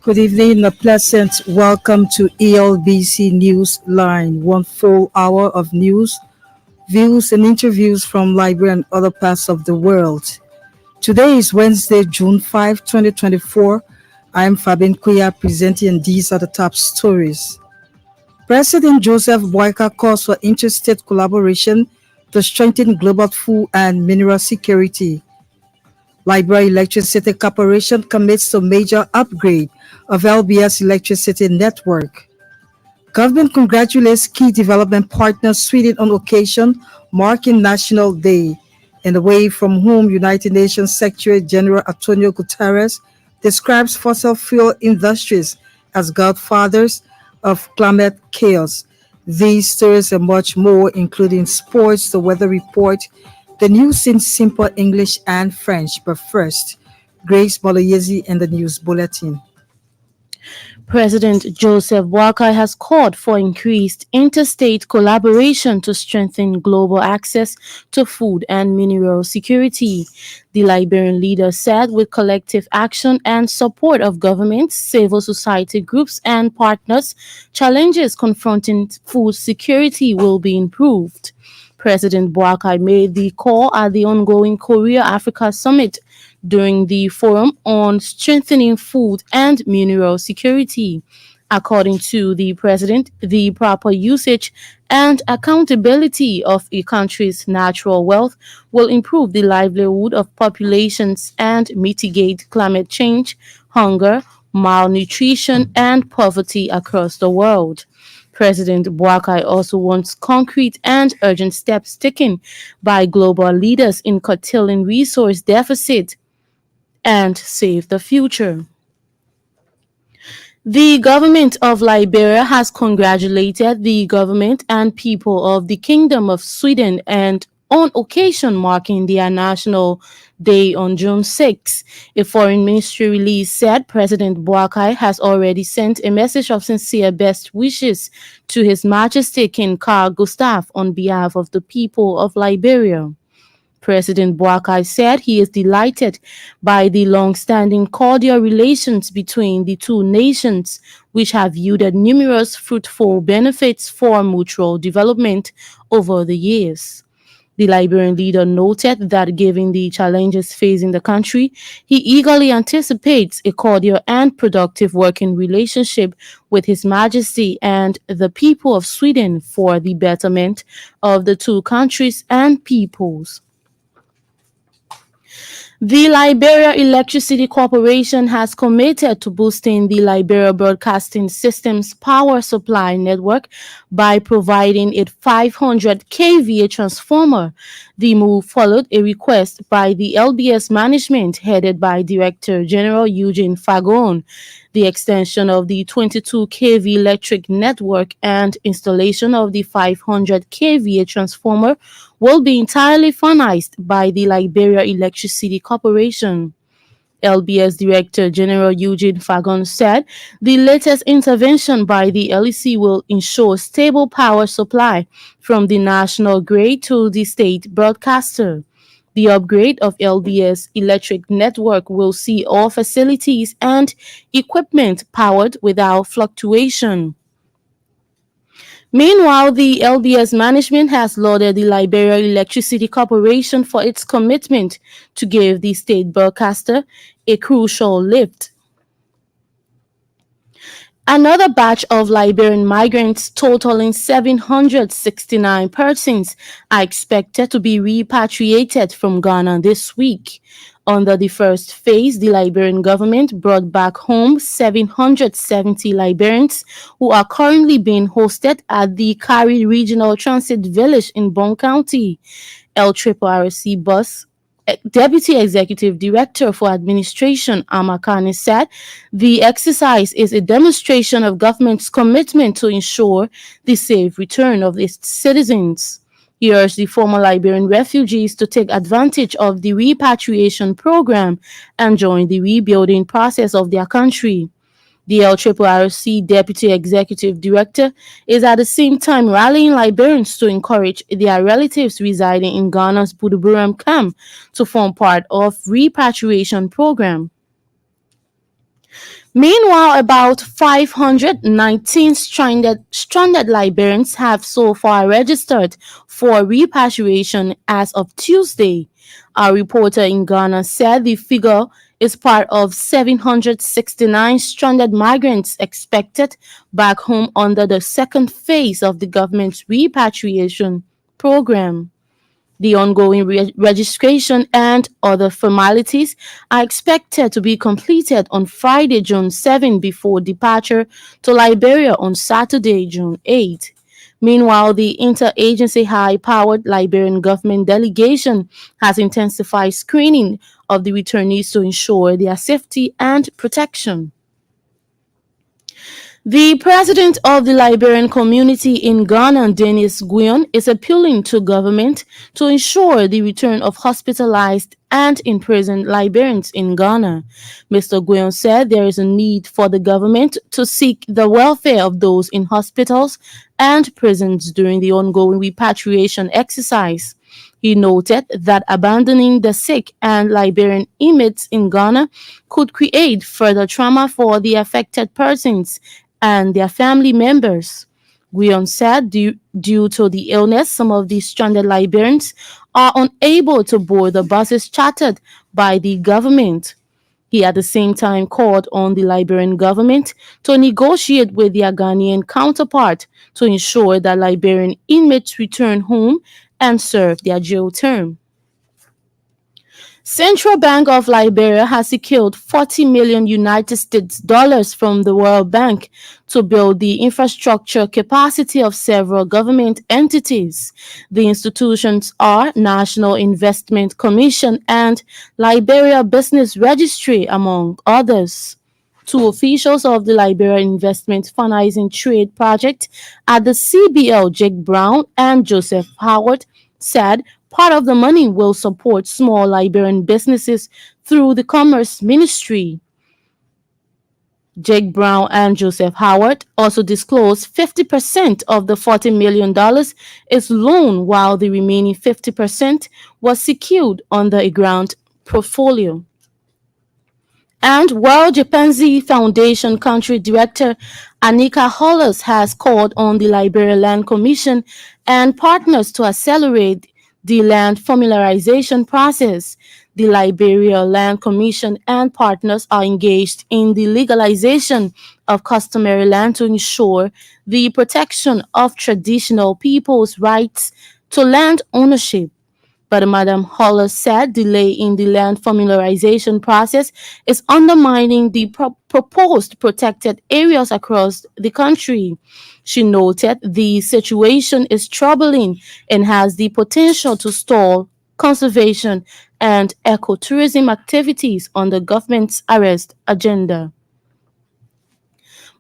Good evening and a pleasant welcome to Elbc Newsline, one full hour of news, views, and interviews from Liberia and other parts of the world. Today is Wednesday, June 5, 2024. I am Fabian Kuya presenting, and these are the top stories. President Joseph Boyka calls for interstate collaboration to strengthen global food and mineral security. Liberia Electricity Corporation commits to major upgrade of LBS electricity network. Government congratulates key development partner Sweden on occasion marking National Day, and away from whom United Nations Secretary General Antonio Guterres describes fossil fuel industries as godfathers of climate chaos. These stories and much more, including sports, the weather report, the news in simple English and French. But first, Grace Moloyezi and the news bulletin. President Joseph Boakai has called for increased interstate collaboration to strengthen global access to food and mineral security. The Liberian leader said with collective action and support of governments, civil society groups, and partners, challenges confronting food security will be improved. President Boakai made the call at the ongoing Korea-Africa Summit during the forum on strengthening food and mineral security. According to the president, the proper usage and accountability of a country's natural wealth will improve the livelihood of populations and mitigate climate change, hunger, malnutrition, and poverty across the world. President Boakai also wants concrete and urgent steps taken by global leaders in curtailing resource deficit and save the future. The government of Liberia has congratulated the government and people of the Kingdom of Sweden and on occasion marking their National Day on June 6. A foreign ministry release said President Boakai has already sent a message of sincere best wishes to His Majesty King Carl Gustaf on behalf of the people of Liberia. President Boakai said he is delighted by the long-standing cordial relations between the two nations, which have yielded numerous fruitful benefits for mutual development over the years. The Liberian leader noted that given the challenges facing the country, he eagerly anticipates a cordial and productive working relationship with His Majesty and the people of Sweden for the betterment of the two countries and peoples. The Liberia Electricity Corporation has committed to boosting the Liberia Broadcasting System's power supply network by providing a 500 kVA transformer. The move followed a request by the LBS management headed by Director General Eugene Fagon. The extension of the 22 kV electric network and installation of the 500 kVA transformer will be entirely financed by the Liberia Electricity Corporation. LBS Director General Eugene Fagon said the latest intervention by the LEC will ensure stable power supply from the national grid to the state broadcaster. The upgrade of LBS electric network will see all facilities and equipment powered without fluctuation. Meanwhile, the LBS management has lauded the Liberia Electricity Corporation for its commitment to give the state broadcaster a crucial lift. Another batch of Liberian migrants totaling 769 persons are expected to be repatriated from Ghana this week. Under the first phase, the Liberian government brought back home 770 Liberians who are currently being hosted at the Kari Regional Transit Village in Bon County. LRRC bus Deputy Executive Director for Administration Amakani said the exercise is a demonstration of government's commitment to ensure the safe return of its citizens. He urged the former Liberian refugees to take advantage of the repatriation program and join the rebuilding process of their country. The LRRC Deputy Executive Director is at the same time rallying Liberians to encourage their relatives residing in Ghana's Buduburam camp to form part of repatriation program. Meanwhile, about 519 stranded Liberians have so far registered for repatriation as of Tuesday. A reporter in Ghana said the figure is part of 769 stranded migrants expected back home under the second phase of the government's repatriation program. The ongoing registration and other formalities are expected to be completed on Friday, June 7, before departure to Liberia on Saturday, June 8. Meanwhile, the interagency high-powered Liberian government delegation has intensified screening of the returnees to ensure their safety and protection. The president of the Liberian community in Ghana, Dennis Guyon, is appealing to government to ensure the return of hospitalized and imprisoned Liberians in Ghana. Mr. Guyon said there is a need for the government to seek the welfare of those in hospitals and prisons during the ongoing repatriation exercise. He noted that abandoning the sick and Liberian inmates in Ghana could create further trauma for the affected persons and their family members. Guion said due to the illness, some of the stranded Liberians are unable to board the buses chartered by the government. He at the same time called on the Liberian government to negotiate with their Ghanaian counterpart to ensure that Liberian inmates return home and serve their jail term. Central Bank of Liberia has secured 40 million United States dollars from the World Bank to build the infrastructure capacity of several government entities. The institutions are National Investment Commission and Liberia Business Registry, among others. Two officials of the Liberia Investment Financing Trade Project at the CBL, Jake Brown and Joseph Howard, said part of the money will support small Liberian businesses through the Commerce Ministry. Jake Brown and Joseph Howard also disclosed 50% of the $40 million is loan, while the remaining 50% was secured under a grant portfolio. And World Chimpanzee Foundation Country Director Anika Hollis has called on the Liberia Land Commission and partners to accelerate the land familiarization process. The Liberia Land Commission and partners are engaged in the legalization of customary land to ensure the protection of traditional people's rights to land ownership. But Madam Hollis said delay in the land familiarization process is undermining the proposed protected areas across the country. She noted the situation is troubling and has the potential to stall conservation and ecotourism activities on the government's arrest agenda.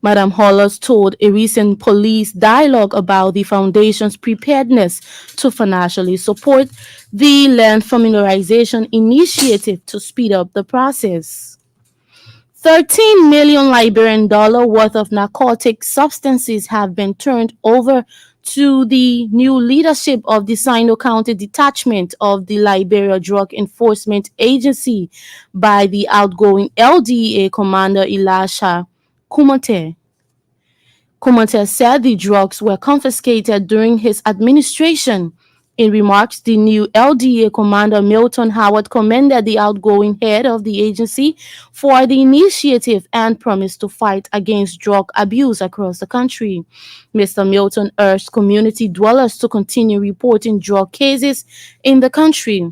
Madam Hollis told a recent police dialogue about the foundation's preparedness to financially support the land familiarization initiative to speed up the process. 13 million Liberian dollar worth of narcotic substances have been turned over to the new leadership of the Sino County Detachment of the Liberia Drug Enforcement Agency by the outgoing LDA Commander Elisha Kumate. Kumate said the drugs were confiscated during his administration. In remarks, the new LDA Commander Milton Howard commended the outgoing head of the agency for the initiative and promised to fight against drug abuse across the country. Mr. Milton urged community dwellers to continue reporting drug cases in the country.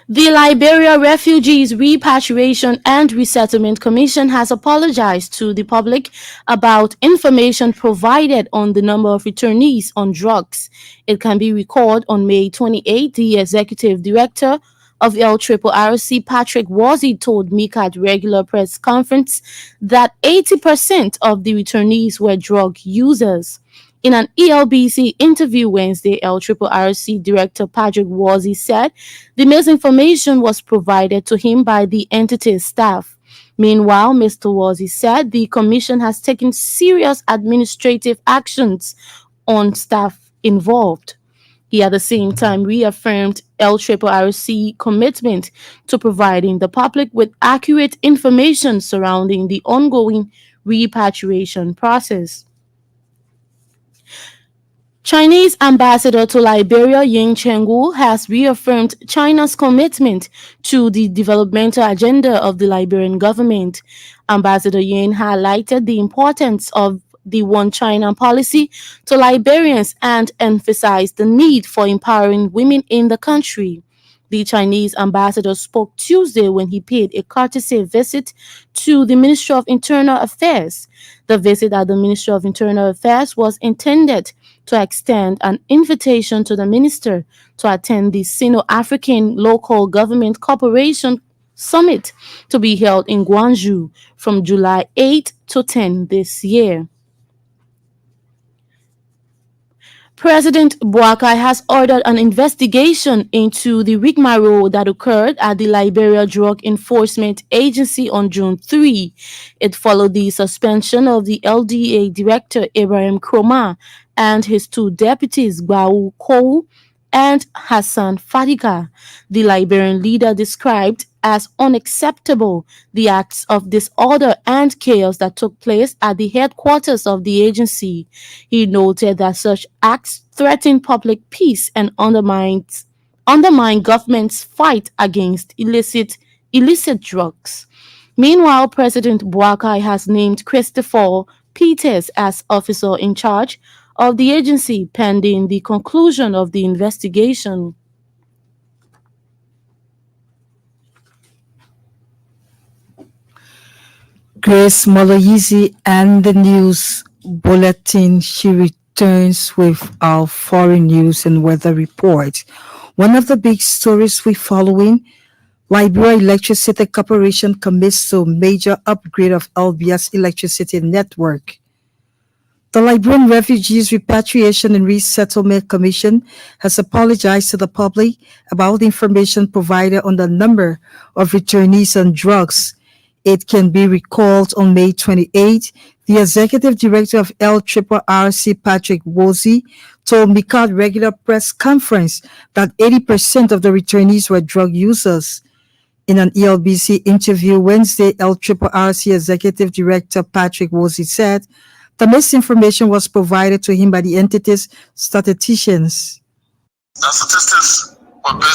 The Liberia Refugees Repatriation and Resettlement Commission has apologized to the public about information provided on the number of returnees on drugs. It can be recalled on May 28, the executive director of LRRC, Patrick Wazzy, told Mika at regular press conference that 80% of the returnees were drug users. In an ELBC interview Wednesday, LRRC Director Patrick Wazzy said the misinformation was provided to him by the entity's staff. Meanwhile, Mr. Wazzy said the commission has taken serious administrative actions on staff involved. He at the same time reaffirmed LRRC commitment to providing the public with accurate information surrounding the ongoing repatriation process. Chinese ambassador to Liberia Ying Chengwu has reaffirmed China's commitment to the developmental agenda of the Liberian government. Ambassador Ying highlighted the importance of the One China policy to Liberians and emphasized the need for empowering women in the country. The Chinese ambassador spoke Tuesday when he paid a courtesy visit to the Ministry of Internal Affairs. The visit at the Ministry of Internal Affairs was intended to extend an invitation to the minister to attend the Sino-African Local Government Cooperation Summit to be held in Gwangju from July 8 to 10 this year. President Boakai has ordered an investigation into the rigmarole that occurred at the Liberia Drug Enforcement Agency on June 3. It followed the suspension of the LDA Director Ibrahim Kroma and his two deputies, Gbau Kou and Hassan Fadiga. The Liberian leader described as unacceptable the acts of disorder and chaos that took place at the headquarters of the agency. He noted that such acts threaten public peace and undermine government's fight against illicit drugs. Meanwhile, President Boakai has named Christopher Peters as officer in charge of the agency pending the conclusion of the investigation. Grace Moloyizi and the news bulletin. She returns with our foreign news and weather report. One of the big stories we're following: Liberia Electricity Corporation commits to major upgrade of Elbc's electricity network. The Liberian Refugees Repatriation and Resettlement Commission has apologized to the public about the information provided on the number of returnees on drugs. It can be recalled on May 28, the executive director of LRRC, Patrick Woolsey, told MICAD regular press conference that 80% of the returnees were drug users. In an ELBC interview Wednesday, LRRC Executive Director Patrick Woolsey said the misinformation was provided to him by the entity's statisticians. The statistics were based